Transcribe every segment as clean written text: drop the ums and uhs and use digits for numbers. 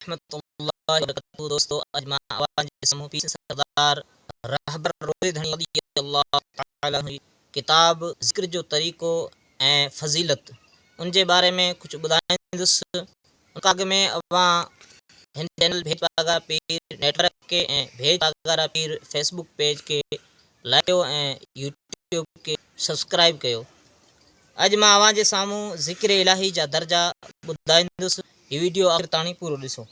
रहमतुल्लाहि व बरकातहू। दोस्तों, आज मां आवाज़ जे साम्हूं पीर सरदार रहबर रोज़े धणी रज़ियल्लाहु तआला अन्हु जी किताब ज़िक्र जो तरीक़ो ऐं फ़ज़ीलत उन जे बारे में कुझु ॿुधाईंदुसि। उन अॻु में अवां हिन चैनल भेज पागा पीर नेटवर्क के ऐं भेज पागारा पीर फेसबुक पेज के लाइक कयो ऐं यूट्यूब के सब्सक्राइब कयो। अॼु मां अवां जे साम्हूं ज़िक्र इलाही जा दर्जा ॿुधाईंदुसि। हीउ वीडियो आख़िर ताणी पूरो ॾिसो।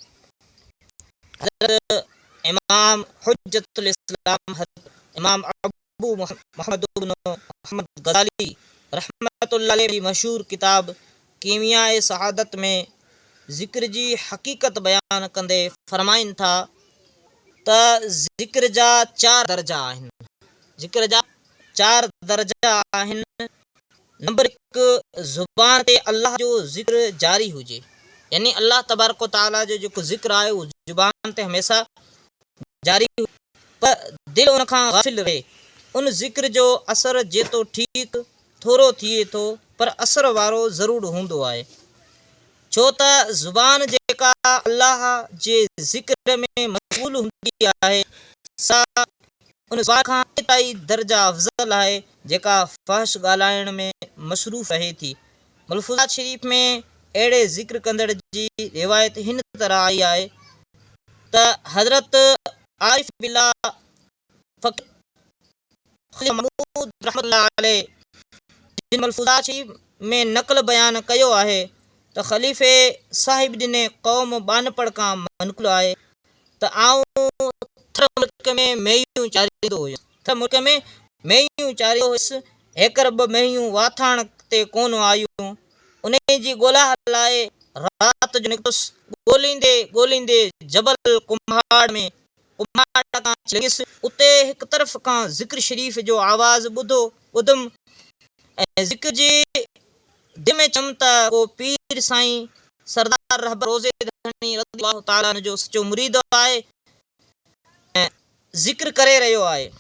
हज़रत इमाम हुज्जतुल इस्लाम इमाम अबू मोहम्मद इब्न मोहम्मद गज़ाली रहमतुल्लाह अलैहि जी मशहूर किताब कीमियाए सआदत में ज़िक्र जी हक़ीक़त बयान कंदे फरमाइनि था त ज़िक्र जा 4 दर्जा आहिनि। ज़िक्र जा 4 दर्जा आहिनि। नंबर 1, ज़ुबान ते अल्लाह जो ज़िक्र जारी हुजे, यानी अल्लाह तबारक व तआला जो जेको ज़िक्र आहे उहो ज़ुबान ते हमेशा जारी पर दिल उन खां गाफ़िल रहे। उन ज़िक्र जो असर जेतो ठीक थोरो थिए थो पर असर वारो ज़रूर हूंदो आहे। छो त ज़ुबान जेका अल्लाह जे ज़िक्र में मशगूल हूंदी आहे सा उन ज़ुबान खां ताईं दर्जा अफ़ज़ल आहे जेका फ़हश ॻाल्हाइण में मसरूफ़ रहे थी। मलफ़ूज़ात शरीफ़ में अहिड़े ज़िक्र कंदड़ जी रिवायत हिन तरह आई आहे त हज़रत आरिफ़ बिल्लाह फ़क़ीह महमूद रहमतुल्लाह अलैहि जिन मलफ़ूज़ात शरीफ़ में नक़ल बयान कयो आहे त ख़लीफ़े साहिब ॾिने क़ौम बानपड़ खां मनक़ूल आहे त आऊं थर मुल्क में मेयूं चारींदो हुयुसि। थर मुल्क में मेयूं चारींदो हुयुसि। हेकर 2 मेयूं वाथाण ते कोन आयूं। उन जी ॻोल्हा लाइ राति जो निकितुसि। ॻोल्हींदे ॻोल्हींदे जबल कुम्हाड़ में कुम्हाड़ खां लॻियुसि। उते हिकु तरफ़ खां ज़िक्र शरीफ़ जो आवाज़ ॿुधुमि ऐं ज़िक्र जी दिलि में चयमि त को पीर साईं सरदार रहबर रोज़े धणी रज़ियल्लाहु तआला अन्हु जो सचो मुरीद आहे ऐं ज़िक्र करे रहियो आहे।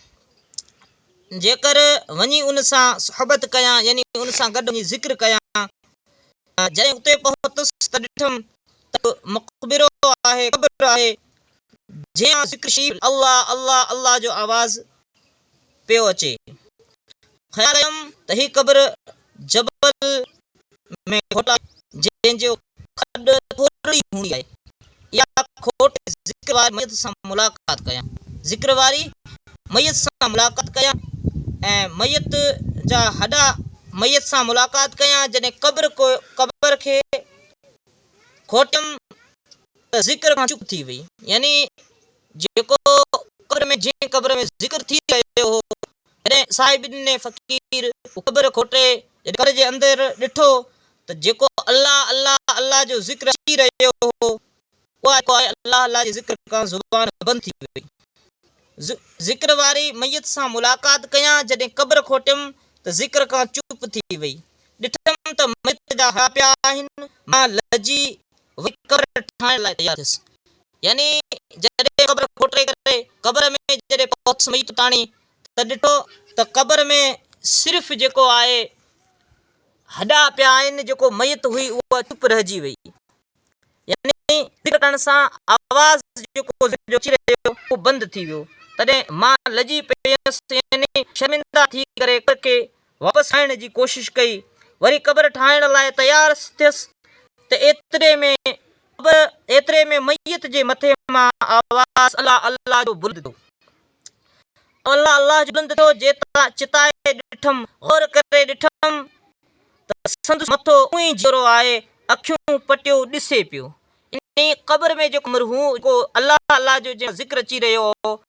जेकर वञी उन सां सोहबत कयां, यानी उन सां गॾु वञी ज़िक्र कयां, जॾहिं उते पहुतुसि त ॾिठुमि त मक़बरो आहे, क़ब्र आहे, जंहिं ज़िक्र शरीफ़ अल्लाह अल्लाह अल्लाह जो आवाज़ पियो अचे। ख़्याल कयुमि त हीअ क़ब्र जबल में खोटा जंहिंजो खॾ थोरी हूंदी आहे। इहा खोट ज़िक्र वारी मयत सां मुलाक़ात कयां, ज़िक्र वारी मयत सां मुलाक़ात कयां ऐं मयत जा हॾा मयत सां मुलाक़ात कयां। जॾहिं क़ब्र खे खोटियमि त ज़िक्र खां चुप थी वई, यानी जेको जंहिं क़ब्र में ज़िक्र थी रहियो हो, जॾहिं साहिब ने फ़क़ीर क़ब्र खोटे घर जे अंदरि ॾिठो त जेको अल्लाह अल्लाह अल्लाह जो ज़िक्र अची रहियो हो उहा अल्लाह अल्लाह जे ज़िक्र खां ज़ुबान बंदि थी वई। ज़िक्र वारी मयत सां मुलाक़ात कयां, जॾहिं क़ब्र खोटियमि त ज़िक्र खां चुप थी वई। ॾिठमि त मयत जा हया पिया आहिनि। मां लजी वई क़ब्र ठाहिण लाइ तयारु थियुसि, यानी जॾहिं क़ब्र खोटे करे क़ब्र में जॾहिं पहुतुसि मयत ताणी त ॾिठो त क़ब्र में सिर्फ़ु जेको आहे हॾा पिया आहिनि। जेको मयत हुई उहा चुप रहिजी वई, यानी ज़िक्र करण सां आवाज़ जेको अची रहियो उहो बंदि थी वियो। तॾहिं मां लजी पियसि, यानी शर्मिंदा थी करे क़ब्र वापसि ठाहिण जी कोशिशि कई। वरी क़ब्र ठाहिण लाइ तयारु थियसि त एतिरे में मयत जे मथे मां आवाज़ अल्लाह अल्लाह जो बुलंद थियो। अल्लाह अल्लाह जो बुलंद थियो। जेतिरा चिताए ॾिठमि, गौर करे ॾिठमि त संदसि मथो उई जहिड़ो आहे, अखियूं पटियो ॾिसे पियो। इन क़ब्र में जेको मरहूम जेको अल्लाह अल्लाह जो जंहिं ज़िक्र अची रहियो हो,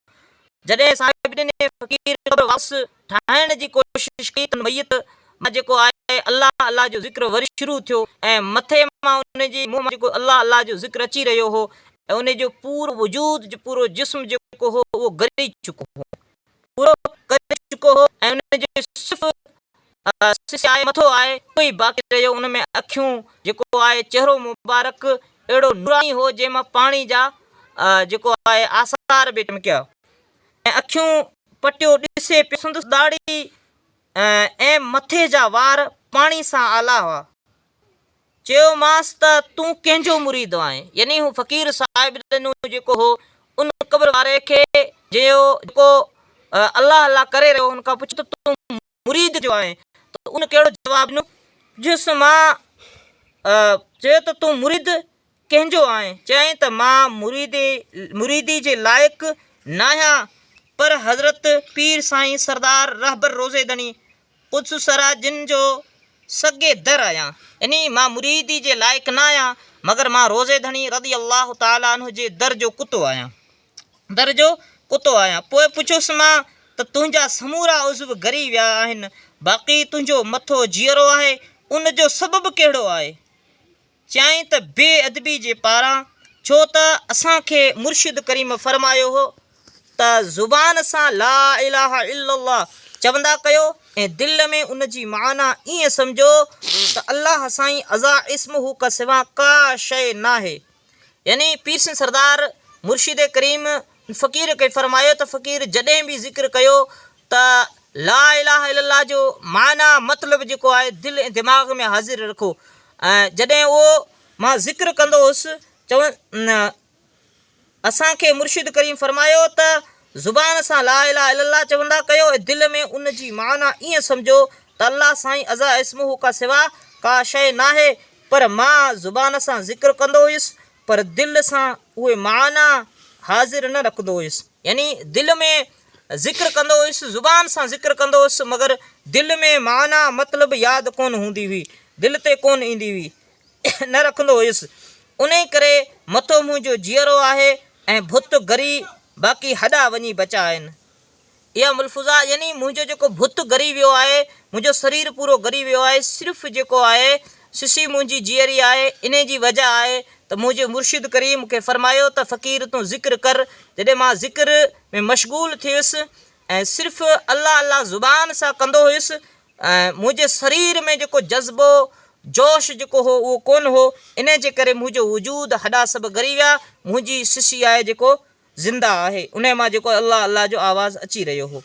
जॾहिं साहिब ने फ़क़ीर क़ब्र वापसि ठाहिण जी कोशिशि कई त मयत मां जेको आहे अल्लाह अल्लाह जो ज़िक्र वरी शुरू थियो ऐं मथे मां उन जी मुंहं मां जेको अल्लाह अल्लाह जो ज़िक्र अची रहियो हो ऐं उन जो पूरो वजूद पूरो जिस्म जेको हो उहो ॻरी चुको हो, पूरो ॻरी चुको हो ऐं उन जो सिर्फ़ु मथो आहे कोई बाक़ी रहियो। उन में अखियूं जेको आहे चहिरो मुबारक अहिड़ो नूरानी हो जंहिंमां पाणी जा जेको आहे आसार बि टमकिया ऐं अखियूं पटियो ॾिसे पियो। संदसि दाढ़ी ऐं मथे जा वार पाणी सां आला हुआ। चयोमांसि त तूं कंहिंजो मुरीद आहीं, यानी हू फ़क़ीर साहिब जेको हो उन क़ब्र वारे खे जेको अलाह अलाह करे रहियो, हुन खां पुछो त तूं मुरीद जो आहीं, त उन कहिड़ो जवाबु ॾिनो, जिसि मां चयो त तूं मुरीद कंहिंजो आहीं, चयईं त मां मुरीदी जे लाइक़ु न आहियां, पर हज़रत पीर साईं सरदार रहबर रोज़ेदणी कुद्स सरा जिन जो सॻे दर आहियां, यानी मां मुरीदी जे लाइक़ु न आहियां, मगर मां रोज़ेदणी रज़ी अलाह ताला अन्हु जे दर जो कुतो आहियां। पोइ पुछियोसि मां त तुंहिंजा समूरा उज़्व ॻरी विया आहिनि, बाक़ी तुंहिंजो मथो जीअरो आहे, उन जो सबबु कहिड़ो आहे? चयईं त बेअदबी जे पारां, छो त असांखे मुर्शिद करीम फरमायो हो त ज़ुबान सां ला इलाहा इल्लल्लाह चवंदा कयो ऐं दिलि में उन जी माना ईअं सम्झो त अलाह साईं अज़ा इस्महू का सिवा का शइ नाहे। यानी पीर सिंह सरदार मुर्शिद करीम फ़क़ीर खे फरमायो त फ़क़ीर जॾहिं बि ज़िक्र कयो त ला इलाहा इल्लल्लाह जो माना मतिलबु जेको आहे दिलि ऐं दिमाग़ में हाज़िर रखो। ऐं जॾहिं उहो मां ज़िक्र कंदो हुउसि, असांखे मुर्शिद करीम फरमायो त ज़ुबान सां ला इलाहा इल्लल्लाह चवंदा कयो ऐं दिलि में उन जी माना ईअं सम्झो त अलाह साईं अज़ा इस्महू का सिवा का शइ नाहे, पर मां ज़ुबान सां ज़िक्र कंदो हुयुसि, पर दिलि सां उहे माना हाज़िर न रखंदो हुयुसि। यानी दिलि में ज़िक्र कंदो हुयुसि, ज़ुबान सां ज़िक्र कंदो हुयुसि, मगर दिलि में माना मतिलबु यादि कोन हूंदी हुई, दिलि ते कोन ईंदी हुई, न रखंदो हुयुसि। उन ई करे मथो मुंहिंजो जीअरो आहे ऐं भुत ॻरी, बाक़ी हॾा वञी बचा आहिनि। इहा मुल्फ़ुज़ा यानी मुंहिंजो जेको भुत ॻरी वियो आहे, मुंहिंजो शरीर पूरो ॻरी वियो आहे, सिर्फ़ु जेको आहे सिसी मुंहिंजी जीअरी आहे, इन जी वजह आहे त मुंहिंजे मुर्शिद करीम मूंखे फरमायो त फ़क़ीर तूं ज़िक्र कर। जॾहिं मां ज़िक्र में मशगूल थियुसि ऐं सिर्फ़ु अलाह अलाह ज़ुबान सां कंदो हुयुसि, ऐं मुंहिंजे शरीर में जेको जज़्बो जोश जेको हो उहो कोन हो, इन जे करे मुंहिंजो वजूद हॾा सभु ॻरी विया, मुंहिंजी सिसी आहे जेको ज़िंदा आहे, उन मां जेको अलाह अलाह जो आवाज़ु अची रहियो हो।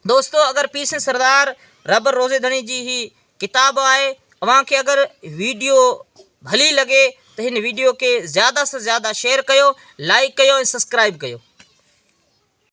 दोस्तो, अगरि पीर सिंह सरदार रहबर रोज़ेदणी जी ही किताबु आहे, अव्हांखे अगरि वीडियो भली लॻे त हिन वीडियो खे ज़्यादा सां ज़्यादा शेयर कयो, लाइक कयो ऐं सब्सक्राइब कयो।